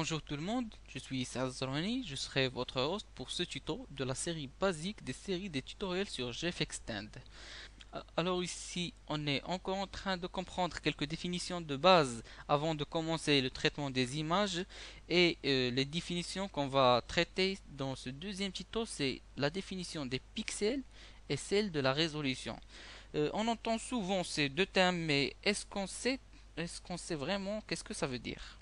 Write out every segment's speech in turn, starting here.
Bonjour tout le monde, je suis Issa Zaroni, je serai votre host pour ce tuto de la série basique des séries des tutoriels sur GFXtend. Alors ici, on est encore en train de comprendre quelques définitions de base avant de commencer le traitement des images et les définitions qu'on va traiter dans ce deuxième tuto, c'est la définition des pixels et celle de la résolution. On entend souvent ces deux termes, mais est-ce qu'on sait vraiment qu'est-ce que ça veut dire?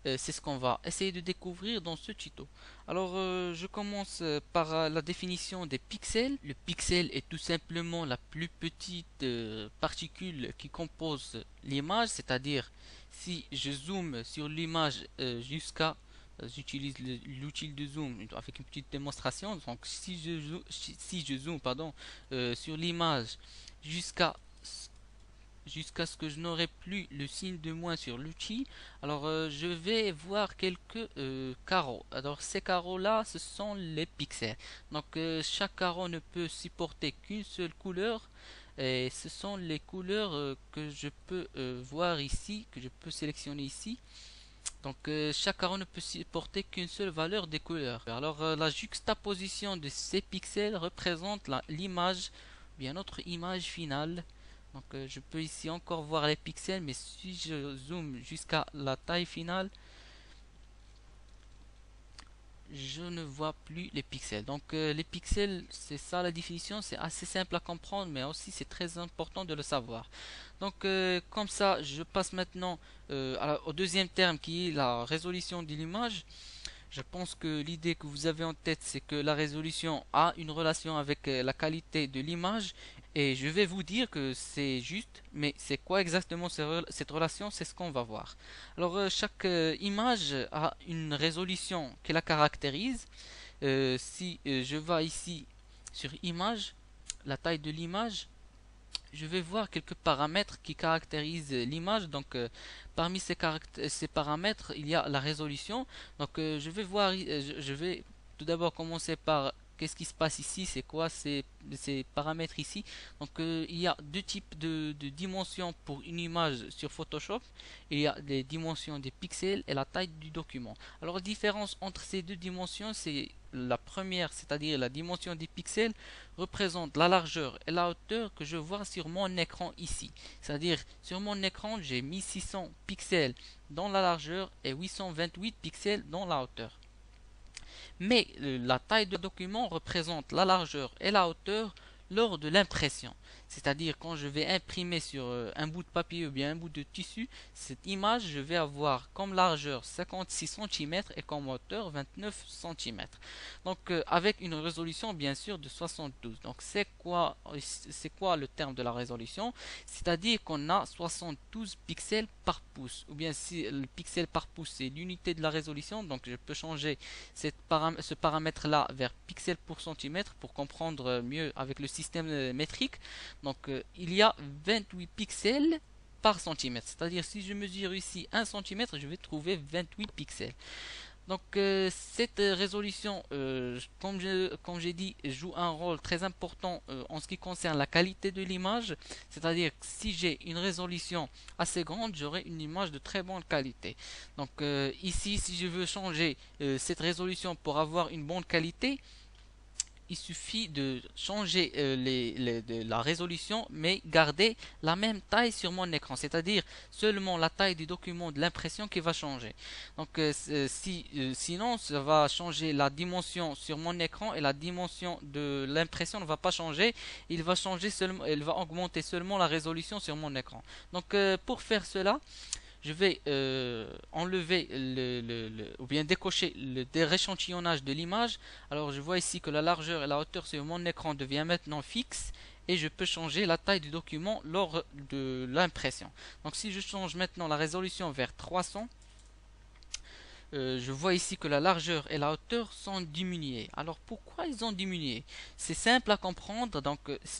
C'est ce qu'on va essayer de découvrir dans ce tuto. Alors, je commence par la définition des pixels. Le pixel est tout simplement la plus petite particule qui compose l'image, c'est-à-dire si je zoome sur l'image j'utilise l'outil de zoom avec une petite démonstration. Donc, si je zoome sur l'image jusqu'à ce que je n'aurai plus le signe de moins sur l'outil, alors je vais voir quelques carreaux. Alors ces carreaux là, ce sont les pixels. Donc chaque carreau ne peut supporter qu'une seule couleur, et ce sont les couleurs que je peux voir ici, que je peux sélectionner ici. Donc chaque carreau ne peut supporter qu'une seule valeur des couleurs. Alors la juxtaposition de ces pixels représente l'image, bien notre image finale. Donc je peux ici encore voir les pixels, mais si je zoome jusqu'à la taille finale, je ne vois plus les pixels. Donc les pixels, c'est ça la définition, c'est assez simple à comprendre, mais aussi c'est très important de le savoir. Donc comme ça, je passe maintenant au deuxième terme qui est la résolution de l'image. Je pense que l'idée que vous avez en tête, c'est que la résolution a une relation avec la qualité de l'image. Et je vais vous dire que c'est juste, mais c'est quoi exactement cette relation? C'est ce qu'on va voir. Alors, chaque image a une résolution qui la caractérise. Si je vais ici sur image, la taille de l'image, je vais voir quelques paramètres qui caractérisent l'image. Donc, parmi ces paramètres, il y a la résolution. Donc, je vais tout d'abord commencer par qu'est-ce qui se passe ici, c'est quoi ces paramètres ici. Donc, il y a deux types de dimensions pour une image sur Photoshop. Il y a les dimensions des pixels et la taille du document. Alors, la différence entre ces deux dimensions, c'est la première, c'est-à-dire la dimension des pixels, représente la largeur et la hauteur que je vois sur mon écran ici. C'est-à-dire sur mon écran, j'ai 1600 pixels dans la largeur et 828 pixels dans la hauteur. Mais la taille de document représente la largeur et la hauteur lors de l'impression. C'est-à-dire quand je vais imprimer sur un bout de papier ou bien un bout de tissu, cette image, je vais avoir comme largeur 56 cm et comme hauteur 29 cm. Donc avec une résolution bien sûr de 72. Donc c'est quoi le terme de la résolution? C'est-à-dire qu'on a 72 pixels par pouce. Ou bien si le pixel par pouce c'est l'unité de la résolution, donc je peux changer ce paramètre-là vers pixels pour centimètre pour comprendre mieux avec le système métrique. Donc il y a 28 pixels par centimètre. C'est-à-dire si je mesure ici 1 centimètre, je vais trouver 28 pixels. Donc cette résolution, comme j'ai dit, joue un rôle très important en ce qui concerne la qualité de l'image. C'est-à-dire que si j'ai une résolution assez grande, j'aurai une image de très bonne qualité. Donc ici, si je veux changer cette résolution pour avoir une bonne qualité, il suffit de changer la résolution, mais garder la même taille sur mon écran, c'est-à-dire seulement la taille du document de l'impression qui va changer. Donc sinon, ça va changer la dimension sur mon écran et la dimension de l'impression ne va pas changer. Elle va augmenter seulement la résolution sur mon écran. Donc pour faire cela, je vais enlever ou bien décocher le rééchantillonnage de l'image. Alors je vois ici que la largeur et la hauteur sur mon écran devient maintenant fixe et je peux changer la taille du document lors de l'impression. Donc si je change maintenant la résolution vers 300, je vois ici que la largeur et la hauteur sont diminuées. Alors pourquoi ils ont diminué? C'est simple à comprendre. Donc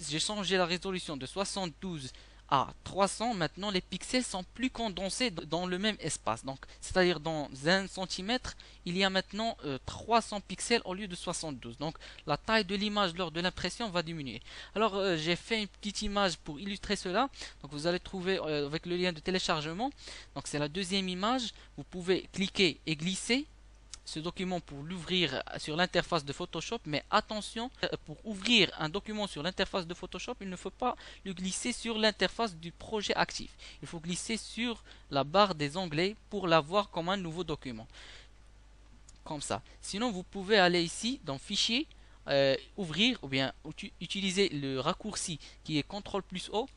j'ai changé la résolution de 72 à 300, maintenant les pixels sont plus condensés dans le même espace. Donc, c'est-à-dire dans 1 cm, il y a maintenant 300 pixels au lieu de 72. Donc, la taille de l'image lors de l'impression va diminuer. Alors, j'ai fait une petite image pour illustrer cela. Donc, vous allez trouver avec le lien de téléchargement. Donc, c'est la deuxième image. Vous pouvez cliquer et glisser ce document pour l'ouvrir sur l'interface de Photoshop, mais attention, pour ouvrir un document sur l'interface de Photoshop, il ne faut pas le glisser sur l'interface du projet actif. Il faut glisser sur la barre des onglets pour l'avoir comme un nouveau document. Comme ça. Sinon, vous pouvez aller ici dans Fichier, ouvrir ou bien utiliser le raccourci qui est CTRL plus O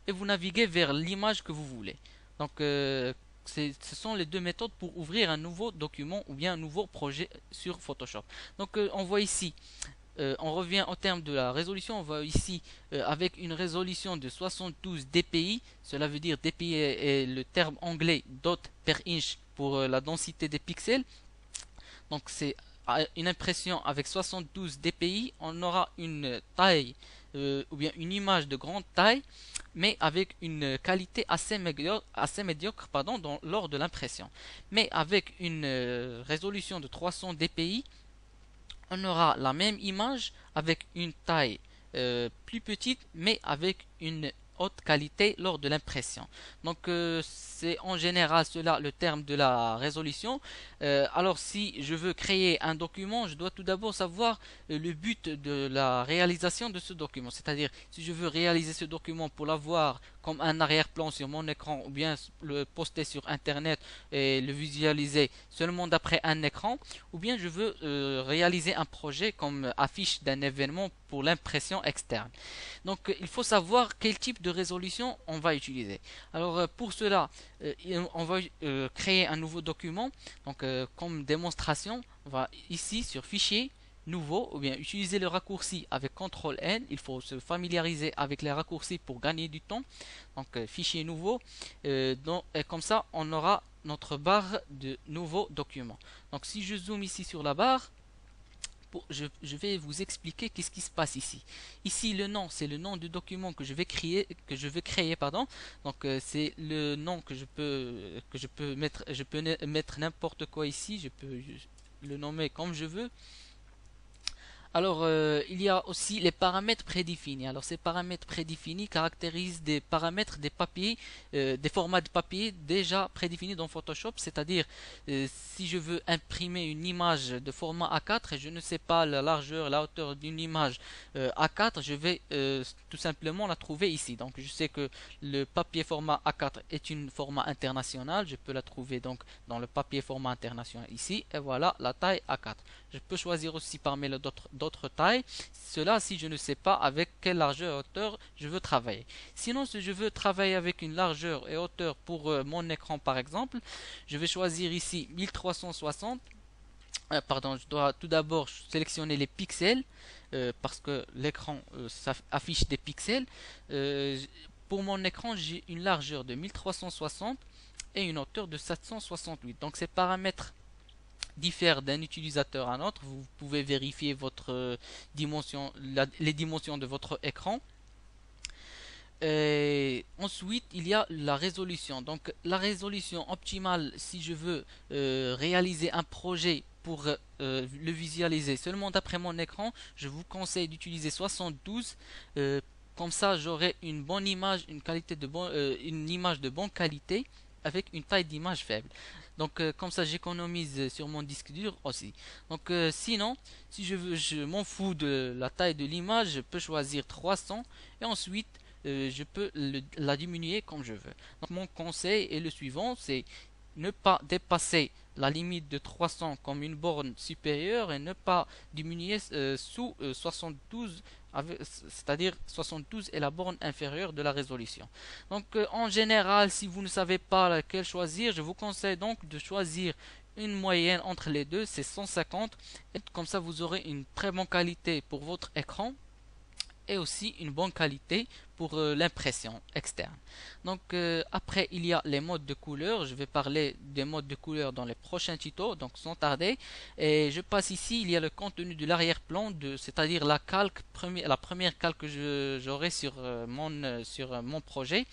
et vous naviguez vers l'image que vous voulez. Donc, ce sont les deux méthodes pour ouvrir un nouveau document ou bien un nouveau projet sur Photoshop. Donc on voit ici, on revient au terme de la résolution, on voit ici avec une résolution de 72 dpi, cela veut dire dpi est le terme anglais dot per inch pour la densité des pixels. Donc c'est une impression avec 72 dpi, on aura une taille ou bien une image de grande taille, mais avec une qualité assez médiocre lors de l'impression. Mais avec une résolution de 300 dpi, on aura la même image avec une taille plus petite, mais avec une haute qualité lors de l'impression. Donc c'est en général cela le terme de la résolution. Alors si je veux créer un document, je dois tout d'abord savoir le but de la réalisation de ce document. C'est-à-dire si je veux réaliser ce document pour l'avoir comme un arrière-plan sur mon écran ou bien le poster sur internet et le visualiser seulement d'après un écran, ou bien je veux réaliser un projet comme affiche d'un événement pour l'impression externe. Donc il faut savoir quel type de résolution on va utiliser. Alors pour cela, on va créer un nouveau document. Donc comme démonstration, on va ici sur Fichier, Nouveau, ou bien utiliser le raccourci avec CTRL N. Il faut se familiariser avec les raccourcis pour gagner du temps. Donc Fichier Nouveau, et comme ça on aura notre barre de nouveau document. Donc si je zoome ici sur la barre, je vais vous expliquer qu'est-ce qui se passe ici. Ici le nom, c'est le nom du document que je vais créer, pardon. Donc c'est le nom que je peux mettre n'importe quoi ici, je peux le nommer comme je veux. Alors, il y a aussi les paramètres prédéfinis. Alors, ces paramètres prédéfinis caractérisent des paramètres des papiers, des formats de papier déjà prédéfinis dans Photoshop. C'est-à-dire, si je veux imprimer une image de format A4 et je ne sais pas la largeur, la hauteur d'une image A4, je vais tout simplement la trouver ici. Donc, je sais que le papier format A4 est un format international. Je peux la trouver donc dans le papier format international ici. Et voilà la taille A4. Je peux choisir aussi parmi les d'autres tailles. Cela si je ne sais pas avec quelle largeur et hauteur je veux travailler. Sinon, si je veux travailler avec une largeur et hauteur pour mon écran par exemple, je vais choisir ici 1360. Pardon, je dois tout d'abord sélectionner les pixels parce que l'écran affiche des pixels. Pour mon écran, j'ai une largeur de 1360 et une hauteur de 768. Donc ces paramètres diffère d'un utilisateur à un autre. Vous pouvez vérifier votre dimension, les dimensions de votre écran. Et ensuite, il y a la résolution. Donc, la résolution optimale, si je veux réaliser un projet pour le visualiser seulement d'après mon écran, je vous conseille d'utiliser 72. Comme ça, j'aurai une bonne image, une image de bonne qualité avec une taille d'image faible. Donc comme ça j'économise sur mon disque dur aussi. Donc sinon, si je m'en fous de la taille de l'image, je peux choisir 300 et ensuite je peux la diminuer comme je veux. Donc mon conseil est le suivant, c'est ne pas dépasser la limite de 300 comme une borne supérieure et ne pas diminuer sous 72, c'est-à-dire 72 est la borne inférieure de la résolution. Donc en général, si vous ne savez pas laquelle choisir, je vous conseille donc de choisir une moyenne entre les deux, c'est 150, et comme ça vous aurez une très bonne qualité pour votre écran et aussi une bonne qualité pour l'impression externe. Donc après il y a les modes de couleur, je vais parler des modes de couleur dans les prochains tutos, donc sans tarder. Et je passe ici, il y a le contenu de l'arrière-plan, c'est-à-dire la première calque que j'aurai sur mon projet.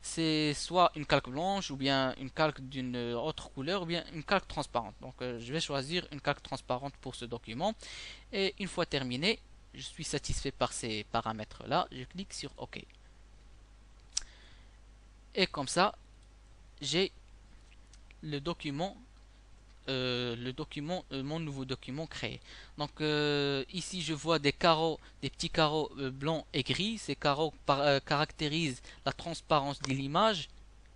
C'est soit une calque blanche ou bien une calque d'une autre couleur ou bien une calque transparente. Donc je vais choisir une calque transparente pour ce document. Et une fois terminé, je suis satisfait par ces paramètres là, je clique sur OK. Et comme ça, j'ai le document, mon nouveau document créé. Donc ici je vois des carreaux, des petits carreaux blancs et gris. Ces carreaux caractérisent la transparence de l'image,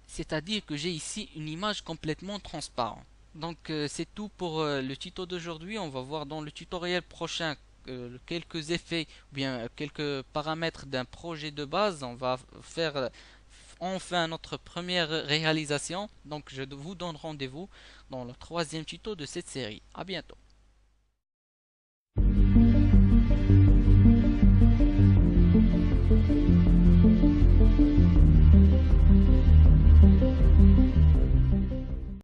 c'est-à-dire que j'ai ici une image complètement transparente. Donc c'est tout pour le tuto d'aujourd'hui. On va voir dans le tutoriel prochain quelques effets ou bien quelques paramètres d'un projet de base. On va faire enfin notre première réalisation. Donc je vous donne rendez-vous dans le troisième tuto de cette série. À bientôt.